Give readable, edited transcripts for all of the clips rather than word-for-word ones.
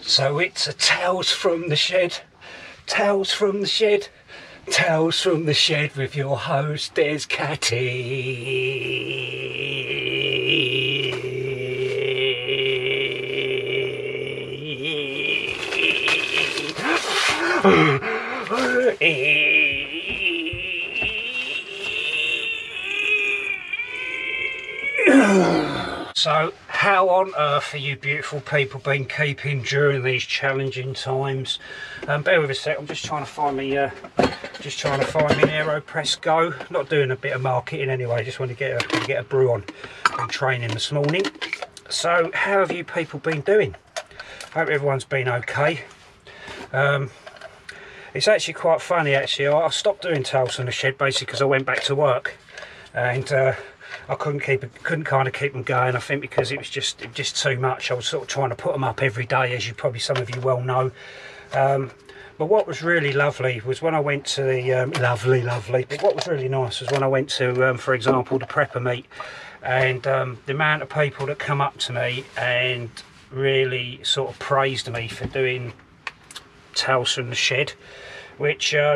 So it's a Tales from the Shed, Tales from the Shed, Tales from the Shed with your host So, how on earth are you beautiful people been keeping during these challenging times? Bear with a sec. I'm just trying to find me, AeroPress Go. Not doing a bit of marketing anyway. Just want to get a brew on. Been training this morning. So, how have you people been doing? Hope everyone's been okay. It's actually quite funny. Actually, I stopped doing Tales from the Shed basically because I went back to work, and I couldn't kind of keep them going. I think because it was just too much. I was sort of trying to put them up every day, as you probably some of you well know. But what was really lovely was when I went to the lovely. But what was really nice was when I went to, for example, the prepper meet, and the amount of people that come up to me and really sort of praised me for doing Tales from the Shed, which I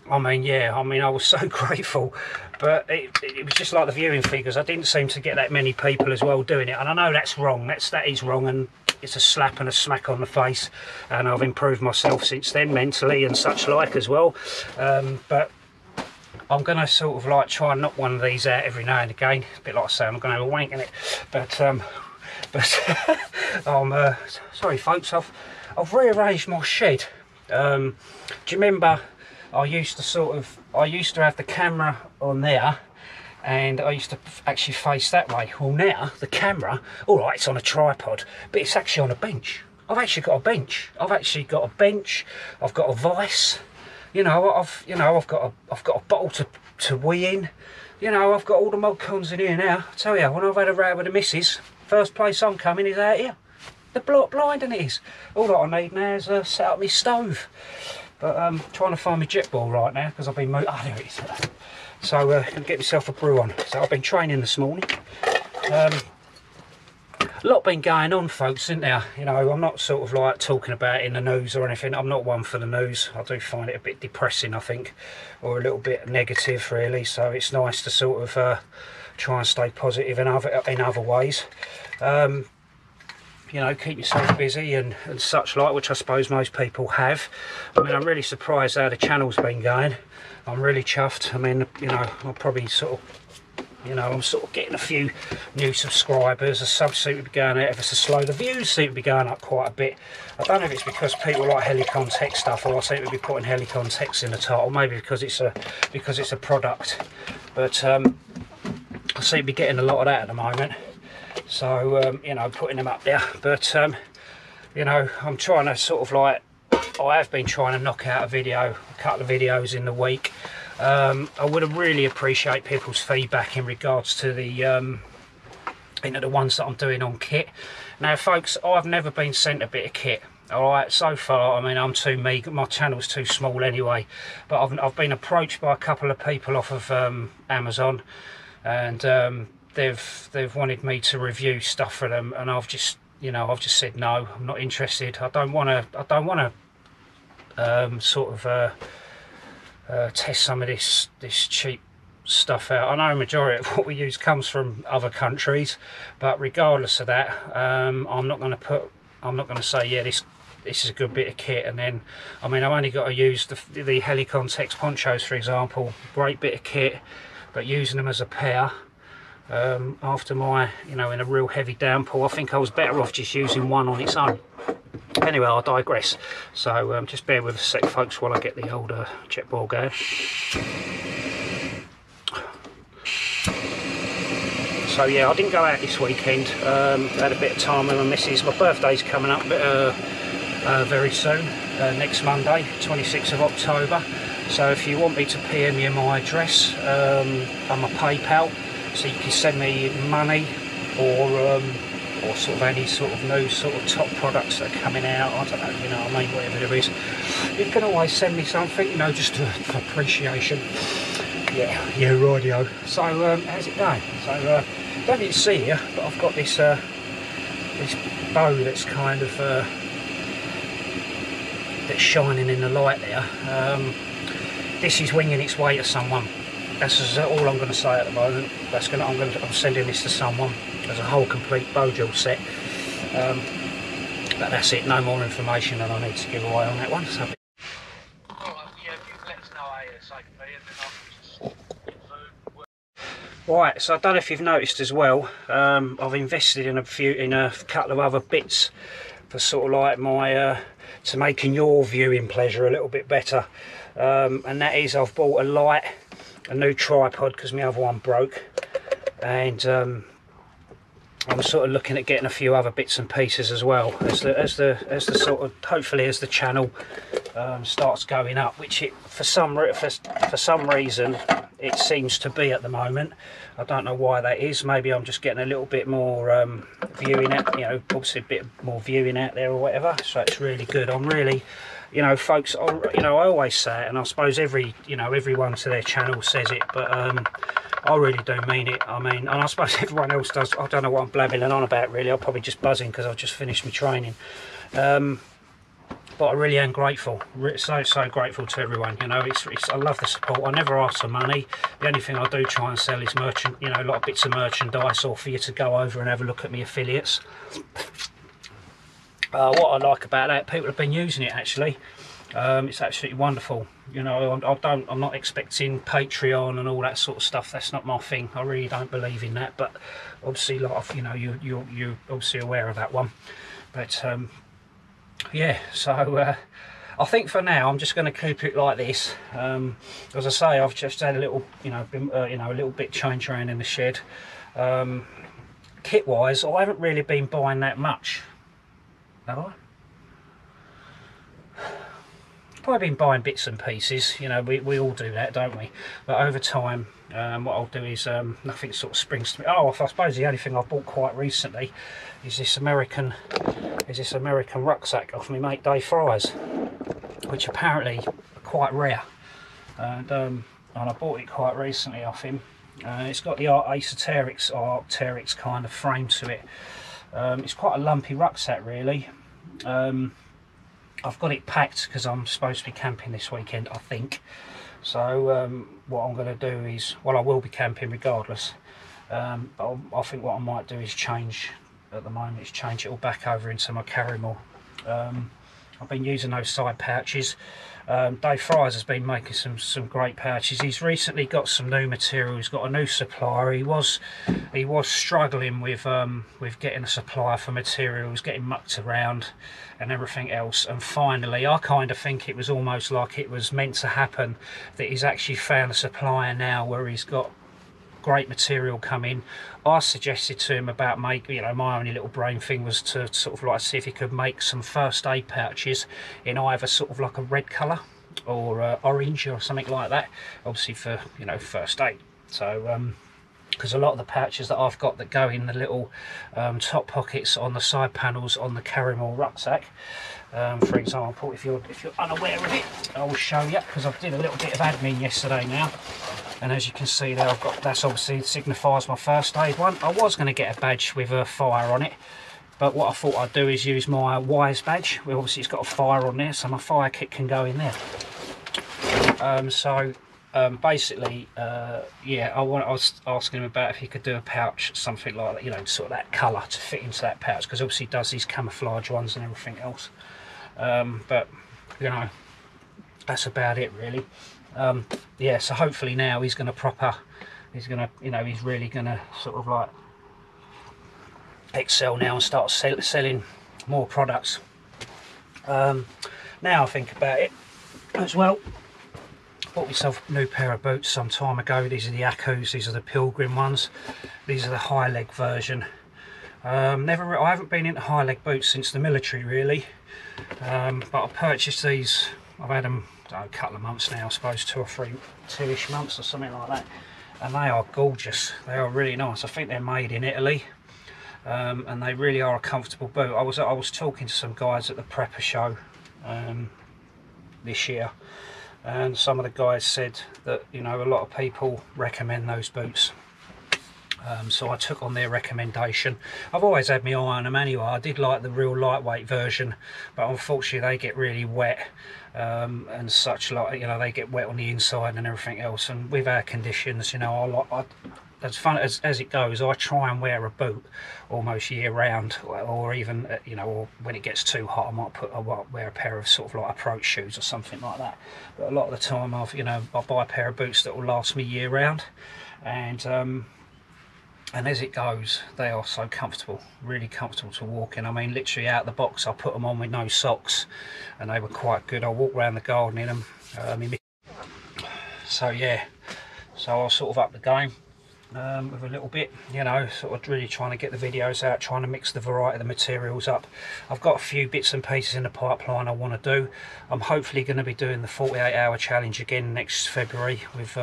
was so grateful. But it was just like the viewing figures. I didn't seem to get that many people as well doing it, and I know that's wrong. That is wrong, and it's a slap and a smack on the face. And I've improved myself since then, mentally and such like as well. But I'm going to sort of like try and knock one of these out every now and again. A bit like I say, I'm going to have a wank in it. But sorry, folks. I've rearranged my shed. Do you remember? I used to have the camera on there, and I used to actually face that way. Well, now the camera, all right, it's on a tripod, but it's actually on a bench. I've actually got a bench. I've got a vice. You know, I've got a bottle to wee in. You know, I've got all the mod cons in here now. I tell you, when I've had a row with the missus, first place I'm coming is out here. The blind and it is. All that I need now is set up my stove. But I'm trying to find my jet ball right now because I've been moving. Oh, there it is. So I can get myself a brew on. So I've been training this morning. A lot been going on, folks, isn't there? You know, I'm not sort of like talking about it in the news or anything. I'm not one for the news. I do find it a bit depressing, I think, or a little bit negative, really. So it's nice to sort of try and stay positive in other ways. You know, keep yourself busy and such like, which I suppose most people have. I mean, I'm really surprised how the channel's been going. I'm really chuffed. I mean, you know, I'll probably sort of, you know, I'm sort of getting a few new subscribers. The subs seem to be going out ever so slow. The views seem to be going up quite a bit. I don't know if it's because people like Helicon Tech stuff, or I seem to be putting Helicon Techs in the title. Maybe because it's a product. But I seem to be getting a lot of that at the moment. So you know, putting them up there. But you know, I'm trying to sort of like, I have been trying to knock out a couple of videos in the week. I would really appreciate people's feedback in regards to the the ones that I'm doing on kit. Now, folks, I've never been sent a bit of kit. All right, so far, I mean, I'm too meagre. My channel's too small anyway. But I've been approached by a couple of people off of Amazon, and they've wanted me to review stuff for them, and I've just said no, I'm not interested. I don't want to sort of test some of this cheap stuff out. I know a majority of what we use comes from other countries, but regardless of that, I'm not going to say, yeah, this is a good bit of kit, and then, I mean, I've only got to use the Helicon Tech ponchos, for example. Great bit of kit, but using them as a pair, after my, you know, in a real heavy downpour, I think I was better off just using one on its own. Anyway, I digress. So just bear with us a sec, folks, while I get the old jet ball going. So yeah, I didn't go out this weekend. Had a bit of time with my missus. My birthday's coming up very soon, next Monday, 26th of October. So if you want me to PM you my address on my PayPal, so you can send me money or sort of any sort of new sort of top products that are coming out. I don't know, you know what I mean, whatever there is. You can always send me something, you know, just for appreciation. Yeah, rightio. So how's it going? So don't need to see you, but I've got this this bow that's kind of that's shining in the light there. This is winging its way to someone. That's all I'm going to say at the moment. I'm sending this to someone as a whole complete bow drill set. But that's it. No more information than I need to give away on that one. So. Right, so I don't know if you've noticed as well, I've invested in a couple of other bits for sort of like my to making your viewing pleasure a little bit better, and that is I've bought a light, a new tripod because my other one broke, and I'm sort of looking at getting a few other bits and pieces as well as the sort of, hopefully as the channel starts going up, which it for some reason it seems to be at the moment. I don't know why that is. Maybe I'm just getting a little bit more viewing out, you know, obviously a bit more viewing out there or whatever. So it's really good. I'm really, you know, folks, you know, I always say it, and I suppose everyone to their channel says it, but I really do mean it. I mean, and I suppose everyone else does. I don't know what I'm blabbing on about really. I'm probably just buzzing because I've just finished my training. But I really am grateful, so grateful to everyone. You know, I love the support. I never ask for money. The only thing I do try and sell is you know, a lot of bits of merchandise, or for you to go over and have a look at my affiliates. What I like about that, people have been using it actually. It's absolutely wonderful. You know, I'm not expecting Patreon and all that sort of stuff. That's not my thing. I really don't believe in that. But obviously, a lot of, you know, you're obviously aware of that one. But yeah, so I think for now I'm just going to keep it like this. As I say, I've just had a little, you know, a little bit change around in the shed. Kit wise, I haven't really been buying that much, have I? Probably been buying bits and pieces, you know, we all do that, don't we? But over time, what I'll do is nothing sort of springs to me. Oh, I suppose the only thing I've bought quite recently is this American rucksack off my mate Dave Fry's, which apparently are quite rare, and I bought it quite recently off him. It's got the Arc'teryx kind of frame to it. It's quite a lumpy rucksack really. I've got it packed because I'm supposed to be camping this weekend, I think. So what I'm going to do is, well, I will be camping regardless, but I think what I might do is change it all back over into my carry-more. I've been using those side pouches. Dave Fry's has been making some great pouches. He's recently got some new material. He's got a new supplier. He was struggling with getting a supplier for materials, getting mucked around and everything else, and finally I kind of think it was almost like it was meant to happen, that he's actually found a supplier now where he's got great material coming. I suggested to him about making, you know, my only little brain thing was to sort of like see if he could make some first aid pouches in either sort of like a red colour or orange or something like that, obviously for, you know, first aid. So because a lot of the pouches that I've got that go in the little top pockets on the side panels on the Carrymore rucksack, for example, if you're unaware of it, I will show you, because I did a little bit of admin yesterday now, and as you can see there, I've got, that's obviously signifies my first aid one. I was going to get a badge with a fire on it, but what I thought I'd do is use my Wise badge. Well, obviously it's got a fire on there, so my fire kit can go in there. Basically, yeah, I was asking him about if he could do a pouch, something like that, you know, sort of that colour to fit into that pouch, because obviously he does these camouflage ones and everything else. But you know, that's about it really. Yeah, so hopefully now he's going to you know, he's really going to sort of like excel now and start selling more products. Now I think about it as well, bought myself a new pair of boots some time ago. These are the Akus, these are the Pilgrim ones, these are the high leg version. I haven't been into high leg boots since the military really, but I purchased these, I've had them a couple of months now, I suppose, 2-ish months or something like that, and they are gorgeous. They are really nice. I think they're made in Italy, and they really are a comfortable boot. I was talking to some guys at the Prepper show this year, and some of the guys said that, you know, a lot of people recommend those boots. So I took on their recommendation. I've always had my eye on them anyway. I did like the real lightweight version, but unfortunately they get really wet and such, like, you know, they get wet on the inside and everything else. And with our conditions, you know, as fun as it goes, I try and wear a boot almost year round, or even you know, or when it gets too hot, I might wear a pair of sort of like approach shoes or something like that. But a lot of the time, I buy a pair of boots that will last me year round, and as it goes, they are so comfortable, really comfortable to walk in. I mean, literally out of the box, I put them on with no socks, and they were quite good. I walk around the garden in them. So yeah, so I'll sort of up the game with a little bit, you know, sort of really trying to get the videos out, trying to mix the variety of the materials up. I've got a few bits and pieces in the pipeline I want to do. I'm hopefully going to be doing the 48-hour challenge again next February with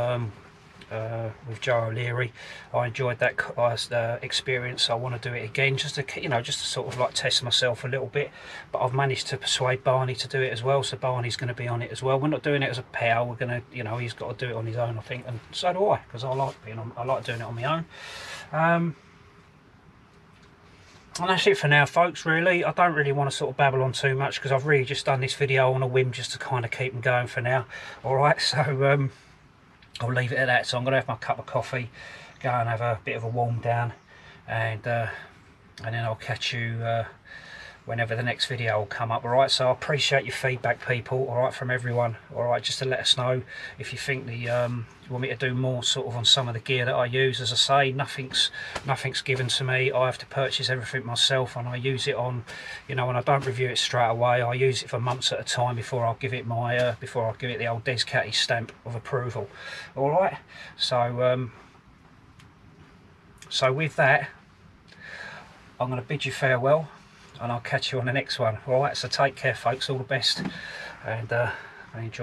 Joe O'Leary. I enjoyed that experience. I want to do it again, just to, you know, just to sort of like test myself a little bit. But I've managed to persuade Barney to do it as well, so Barney's going to be on it as well. We're not doing it as a pair. We're going to, you know, he's got to do it on his own, I think, and so do I, because I like doing it on my own. And that's it for now, folks. Really, I don't really want to sort of babble on too much, because I've really just done this video on a whim, just to kind of keep them going for now. All right, so I'll leave it at that. So I'm going to have my cup of coffee, go and have a bit of a warm down, and then I'll catch you whenever the next video will come up. All right, so I appreciate your feedback, people, all right, from everyone. All right, just to let us know if you think you want me to do more sort of on some of the gear that I use. As I say, nothing's given to me. I have to purchase everything myself, and I use it on, you know, and I don't review it straight away. I use it for months at a time before I give it my before I give it the old Descattys stamp of approval. All right, so so with that, I'm going to bid you farewell, and I'll catch you on the next one. All right, so take care, folks. All the best, and enjoy.